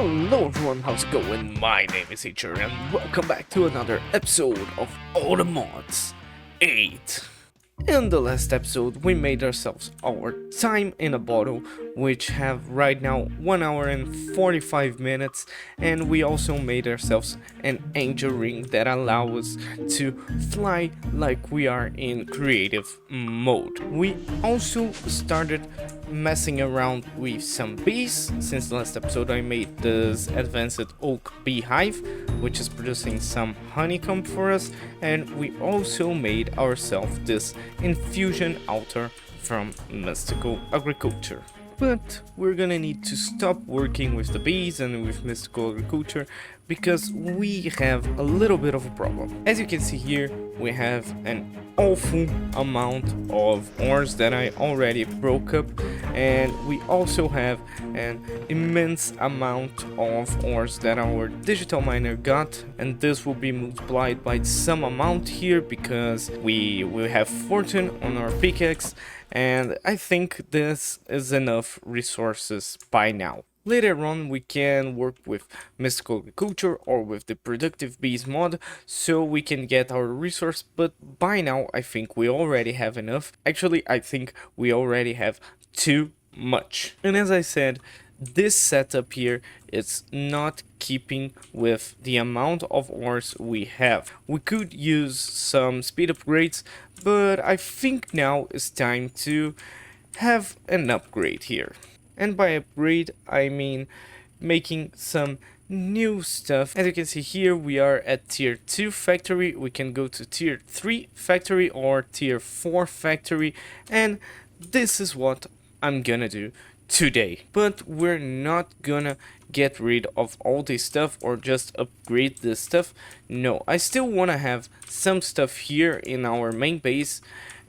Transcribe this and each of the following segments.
Hello everyone, how's it going? My name is Teacher and welcome back to another episode of All the Mods 8. In the last episode, we made ourselves our time in a bottle, which have right now 1 hour and 45 minutes, and we also made ourselves an angel ring that allows us to fly like we are in creative mode. We also started messing around with some bees. Since the last episode I made this advanced oak beehive, which is producing some honeycomb for us, and we also made ourselves this infusion altar from mystical agriculture. But we're gonna need to stop working with the bees and with mystical agriculture because we have a little bit of a problem. As you can see here, we have an awful amount of ores that I already broke up, and we also have an immense amount of ores that our digital miner got, and this will be multiplied by some amount here because we will have fortune on our pickaxe, and I think this is enough resources by now. Later on we can work with mystical agriculture or with the productive bees mod so we can get our resource, but by now I think we already have enough. Actually, I think we already have too much. And as I said, this setup here is not keeping with the amount of ores we have. We could use some speed upgrades, but I think now is time to have an upgrade here. And by upgrade, I mean making some new stuff. As you can see here, we are at tier 2 factory. We can go to tier 3 factory or tier 4 factory. And this is what I'm gonna do today. But we're not gonna get rid of all this stuff or just upgrade this stuff. No, I still wanna have some stuff here in our main base.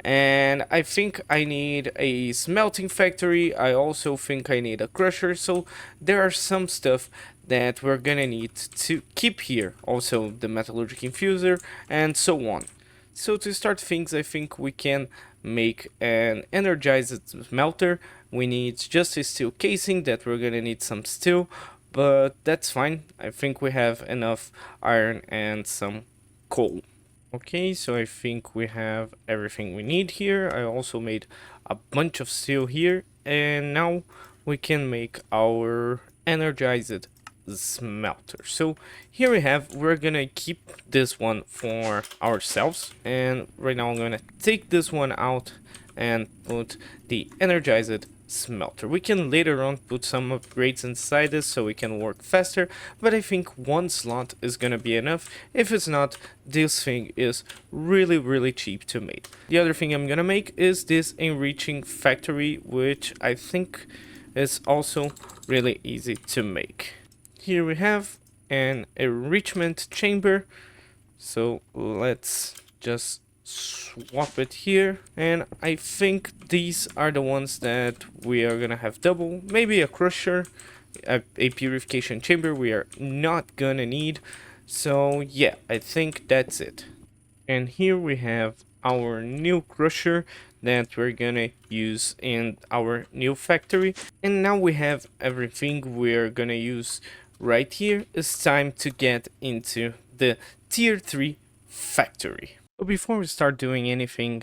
And I think I need a smelting factory. I also think I need a crusher. So there are some stuff that we're gonna need to keep here. Also the metallurgic infuser and so on. So to start things, I think we can make an energized smelter. We need just a steel casing that we're gonna need some steel, but that's fine. I think we have enough iron and some coal. Okay, so I think we have everything we need here. I also made a bunch of steel here, and now we can make our energized smelter. So here we're gonna keep this one for ourselves, and right now I'm gonna take this one out and put the energized smelter. We can later on put some upgrades inside this so we can work faster, but I think one slot is gonna be enough. If it's not, this thing is really cheap to make. The other thing I'm gonna make is this enriching factory, which I think is also really easy to make. Here we have an enrichment chamber, so let's just swap it here, and I think these are the ones that we are gonna have double. Maybe a crusher, a purification chamber we are not gonna need. So yeah, I think that's it. And here we have our new crusher that we're gonna use in our new factory, and now we have everything we're gonna use right here. It's time to get into the tier 3 factory. But before we start doing anything,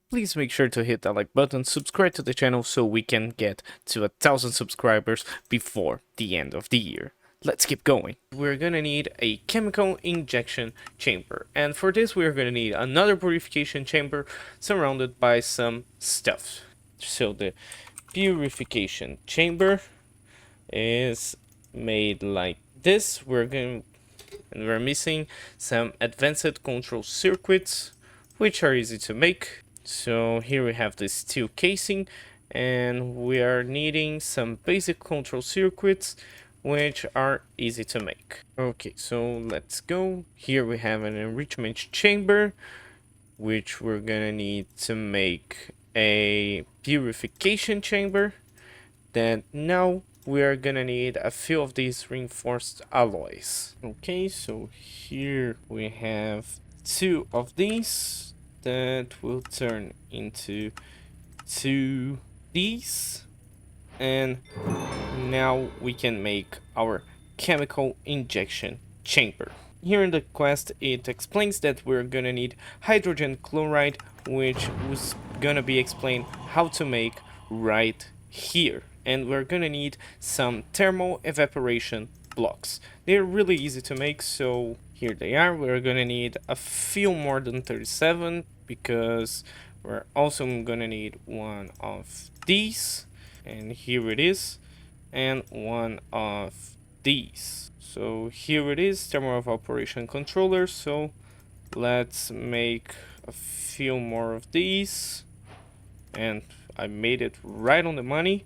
please make sure to hit that like button, subscribe to the channel so we can get to 1,000 subscribers before the end of the year. Let's keep going. We're gonna need a chemical injection chamber, and for this we're gonna need another purification chamber surrounded by some stuff. So the purification chamber is made like this. And we're missing some advanced control circuits, which are easy to make. So here we have the steel casing, and we are needing some basic control circuits, which are easy to make. Okay, so let's go. Here we have an enrichment chamber, which we're gonna need to make a purification chamber. Then now we are gonna need a few of these reinforced alloys. Okay, so here we have 2 of these that will turn into 2 these, and now we can make our chemical injection chamber. Here in the quest it explains that we're gonna need hydrogen chloride, which was gonna be explained how to make right here. And we're gonna need some thermal evaporation blocks. They're really easy to make, so here they are. We're gonna need a few more than 37 because we're also gonna need one of these, and here it is, and one of these. So here it is, thermal evaporation controller. So let's make a few more of these, and I made it right on the money.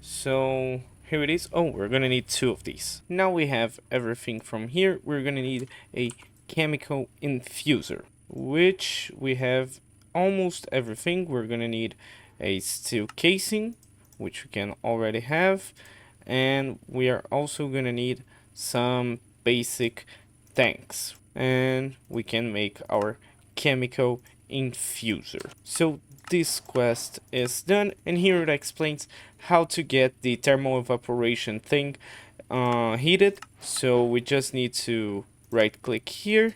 So here it is. Oh, we're gonna need 2 of these. Now we have everything from here. We're gonna need a chemical infuser, which we have almost everything. We're gonna need a steel casing, which we can already have, and we are also gonna need some basic tanks, and we can make our chemical infuser. So this quest is done, and here it explains how to get the thermal evaporation thing heated. So we just need to right click here,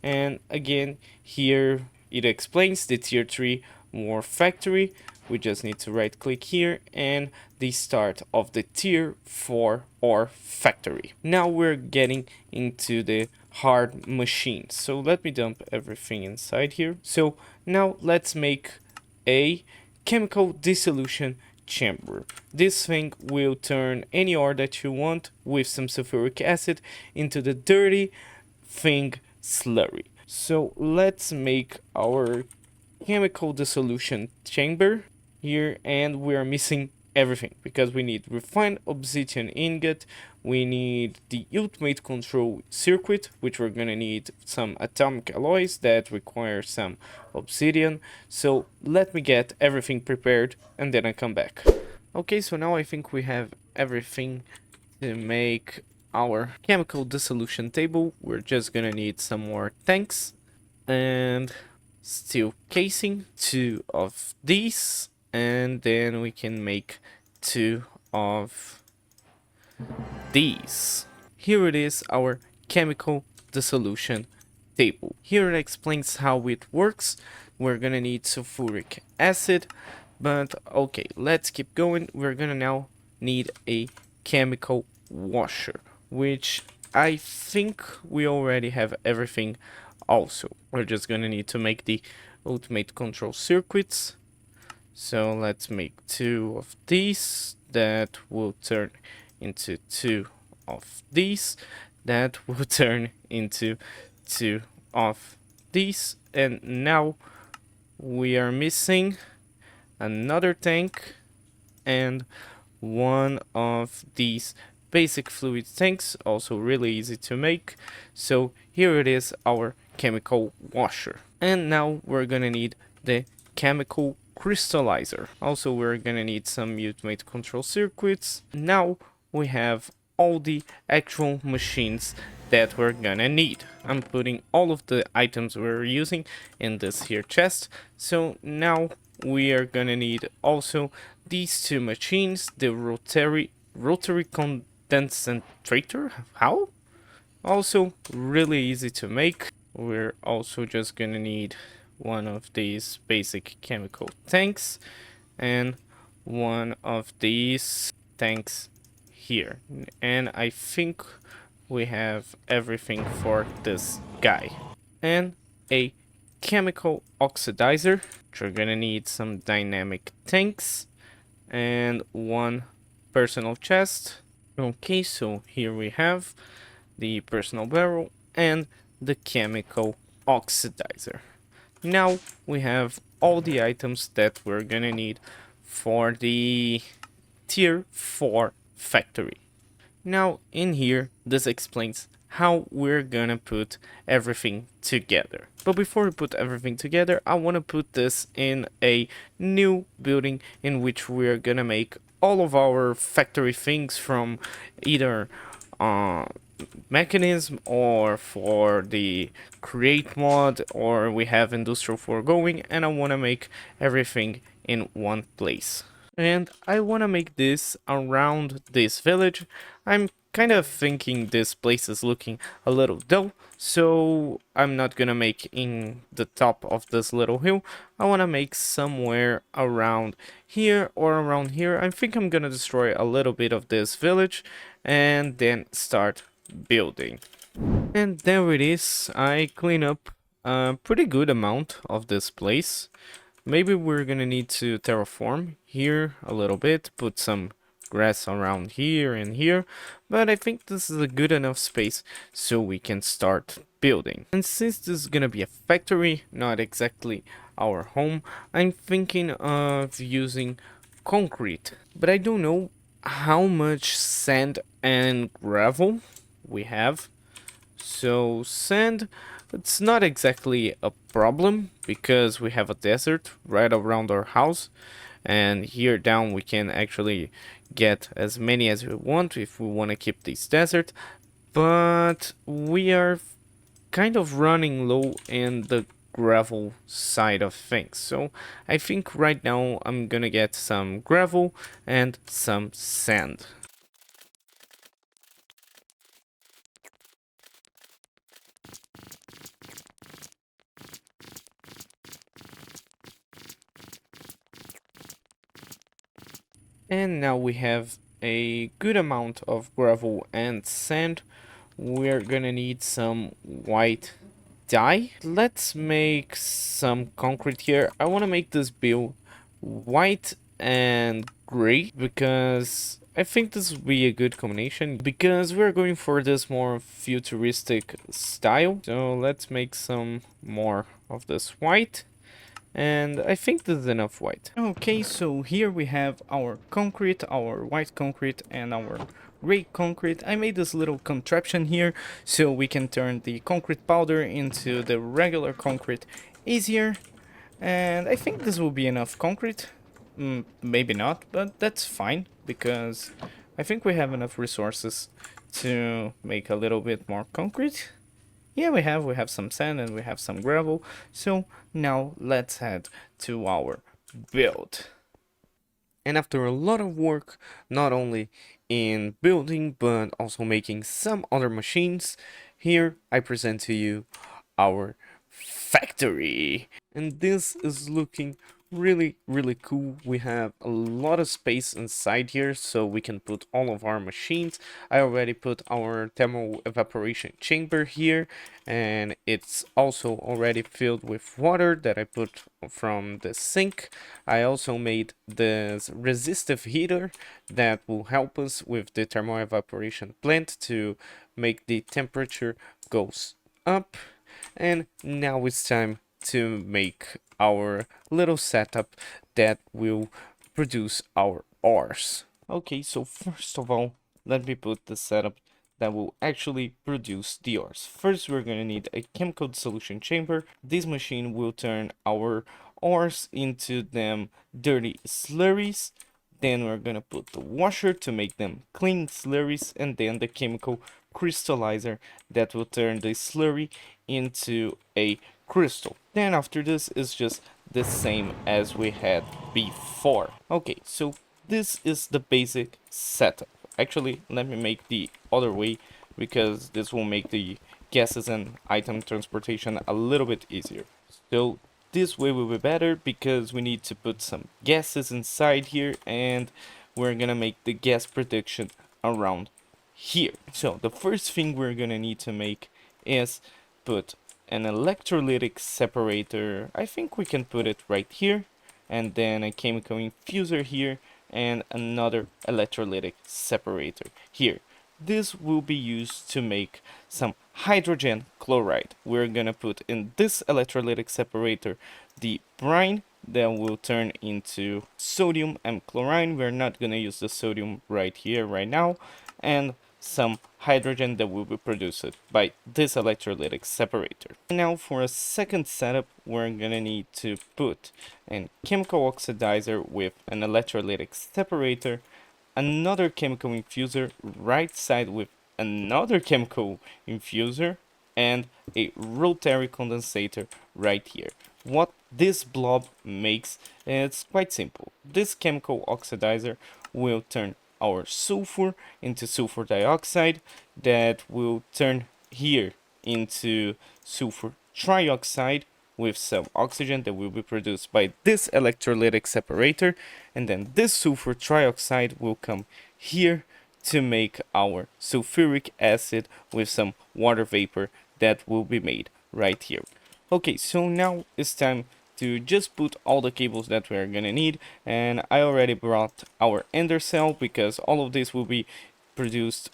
and again here it explains the tier 3 war factory. We just need to right click here and the start of the tier 4 ore factory. Now we're getting into the hard machines. So let me dump everything inside here. So now let's make a chemical dissolution chamber. This thing will turn any ore that you want with some sulfuric acid into the dirty thing slurry. So let's make our chemical dissolution chamber here, and we are missing everything because we need refined obsidian ingot, we need the ultimate control circuit, which we're gonna need some atomic alloys that require some obsidian. So let me get everything prepared and then I come back. Okay, so now I think we have everything to make our chemical dissolution table. We're just gonna need some more tanks and steel casing, 2 of these, and then we can make 2 of these. Here it is, our chemical dissolution table. Here it explains how it works. We're gonna need sulfuric acid, but okay, let's keep going. We're gonna now need a chemical washer, which I think we already have everything. Also, we're just gonna need to make the ultimate control circuits. So let's make 2 of these that will turn into 2 of these that will turn into 2 of these. And now we are missing another tank and 1 of these basic fluid tanks, also really easy to make. So here it is, our chemical washer. And now we're gonna need the chemical crystallizer. Also, we're gonna need some ultimate control circuits. Now we have all the actual machines that we're gonna need. I'm putting all of the items we're using in this here chest. So now we are gonna need also these 2 machines, the rotary condensator. How? Also really easy to make. We're also just gonna need 1 of these basic chemical tanks and 1 of these tanks here. And I think we have everything for this guy. And a chemical oxidizer, which we're gonna need some dynamic tanks and 1 personal chest. Okay, so here we have the personal barrel and the chemical oxidizer. Now we have all the items that we're gonna need for the tier 4 factory. Now in here, this explains how we're gonna put everything together. But before we put everything together, I wanna put this in a new building in which we're gonna make all of our factory things from either mechanism or for the create mod, or we have industrial foregoing, and I want to make everything in one place. And I want to make this around this village. I'm kind of thinking this place is looking a little dull, so I'm not gonna make in the top of this little hill. I want to make somewhere around here or around here. I think I'm gonna destroy a little bit of this village and then start building. And there it is. I clean up a pretty good amount of this place. Maybe we're gonna need to terraform here a little bit, put some grass around here and here, but I think this is a good enough space so we can start building. And since this is gonna be a factory, not exactly our home, I'm thinking of using concrete, but I don't know how much sand and gravel we have. So sand, it's not exactly a problem because we have a desert right around our house, and here down we can actually get as many as we want if we want to keep this desert, but we are kind of running low in the gravel side of things. So I think right now I'm gonna get some gravel and some sand. And now we have a good amount of gravel and sand. We're gonna need some white dye. Let's make some concrete here. I want to make this build white and gray because I think this would be a good combination because we're going for this more futuristic style. So let's make some more of this white. And I think this is enough white. Okay, so here we have our concrete, our white concrete, and our gray concrete. I made this little contraption here so we can turn the concrete powder into the regular concrete easier. And I think this will be enough concrete. Maybe not, but that's fine because I think we have enough resources to make a little bit more concrete. Yeah, we have some sand and we have some gravel. So now let's head to our build. And after a lot of work, not only in building but also making some other machines, here I present to you our factory. And this is looking really cool. We have a lot of space inside here so we can put all of our machines. I already put our thermal evaporation chamber here, and it's also already filled with water that I put from the sink. I also made this resistive heater that will help us with the thermal evaporation plant to make the temperature goes up. And now it's time to make our little setup that will produce our ores. Okay, so first of all, let me put the setup that will actually produce the ores. First, we're going to need a chemical dissolution chamber. This machine will turn our ores into them dirty slurries. Then we're going to put the washer to make them clean slurries, and then the chemical crystallizer that will turn the slurry into a crystal. Then after this is just the same as we had before. Okay, so this is the basic setup. Actually, let me make the other way because this will make the gases and item transportation a little bit easier. So this way will be better because we need to put some gases inside here, and we're gonna make the gas production around here. So the first thing we're gonna need to make is put an electrolytic separator. I think we can put it right here, and then a chemical infuser here, and another electrolytic separator here. This will be used to make some hydrogen chloride. We're gonna put in this electrolytic separator the brine that will turn into sodium and chlorine. We're not gonna use the sodium right here, right now, and some hydrogen that will be produced by this electrolytic separator. Now for a second setup, we're gonna need to put a chemical oxidizer with an electrolytic separator, another chemical infuser right side with another chemical infuser, and a rotary condensator right here. What this blob makes is quite simple. This chemical oxidizer will turn our sulfur into sulfur dioxide, that will turn here into sulfur trioxide with some oxygen that will be produced by this electrolytic separator, and then this sulfur trioxide will come here to make our sulfuric acid with some water vapor that will be made right here. Okay, so now it's time to just put all the cables that we're gonna need, and I already brought our ender cell because all of this will be energized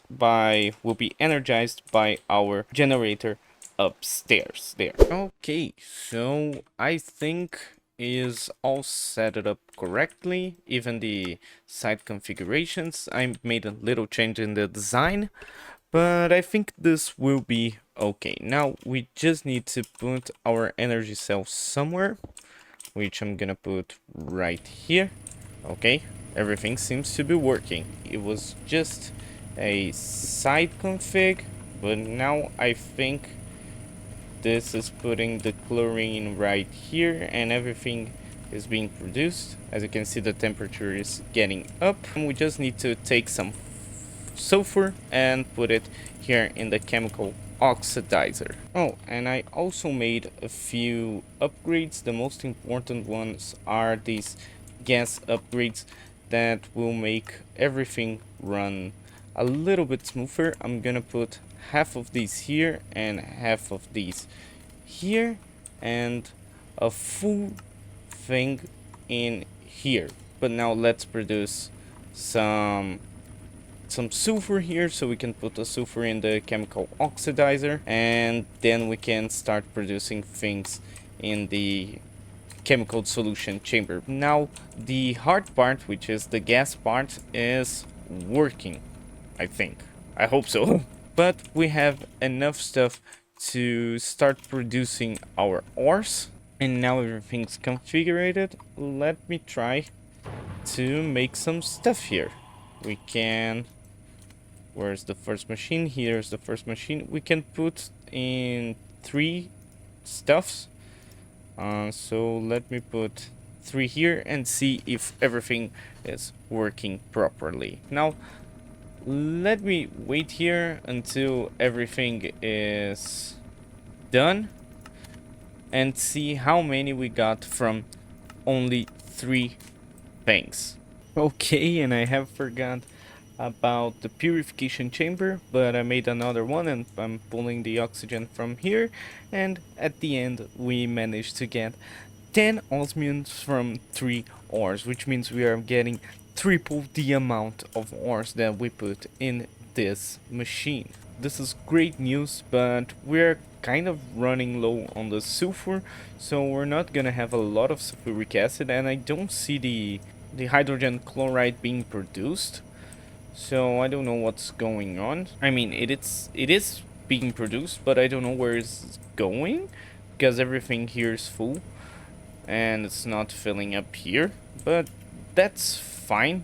by our generator upstairs there. Okay, so I think is all set it up correctly, even the site configurations. I made a little change in the design, but I think this will be okay. Now we just need to put our energy cell somewhere, which I'm gonna put right here. Okay, everything seems to be working. It was just a side config, but now I think this is putting the chlorine right here, and everything is being produced. As you can see, the temperature is getting up, and we just need to take some sulfur and put it here in the chemical oxidizer. Oh, and I also made a few upgrades. The most important ones are these gas upgrades that will make everything run a little bit smoother. I'm gonna put half of these here and half of these here, and a full thing in here. But now let's produce some sulfur here, so we can put the sulfur in the chemical oxidizer, and then we can start producing things in the chemical solution chamber. Now the hard part, which is the gas part, is working, I think. I hope so. But we have enough stuff to start producing our ores, and now everything's configured. Let me try to make some stuff here. We can... Where's the first machine? Here's the first machine. We can put in 3 stuffs. So let me put 3 here and see if everything is working properly. Now, let me wait here until everything is done and see how many we got from only 3 things. Okay, and I have forgot about the purification chamber, but I made another one, and I'm pulling the oxygen from here, and at the end we managed to get 10 osmiums from 3 ores, which means we are getting triple the amount of ores that we put in this machine. This is great news, but we're kind of running low on the sulfur, so we're not gonna have a lot of sulfuric acid, and I don't see the hydrogen chloride being produced. So I don't know what's going on. I mean, it is being produced, but I don't know where it's going, because everything here is full and it's not filling up here. But that's fine.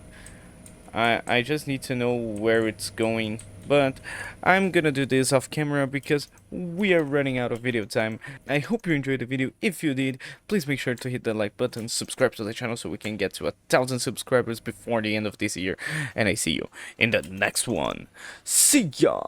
I just need to know where it's going. But I'm gonna do this off camera because we are running out of video time. I hope you enjoyed the video. If you did, please make sure to hit the like button, subscribe to the channel so we can get to 1,000 subscribers before the end of this year. And I see you in the next one. See ya!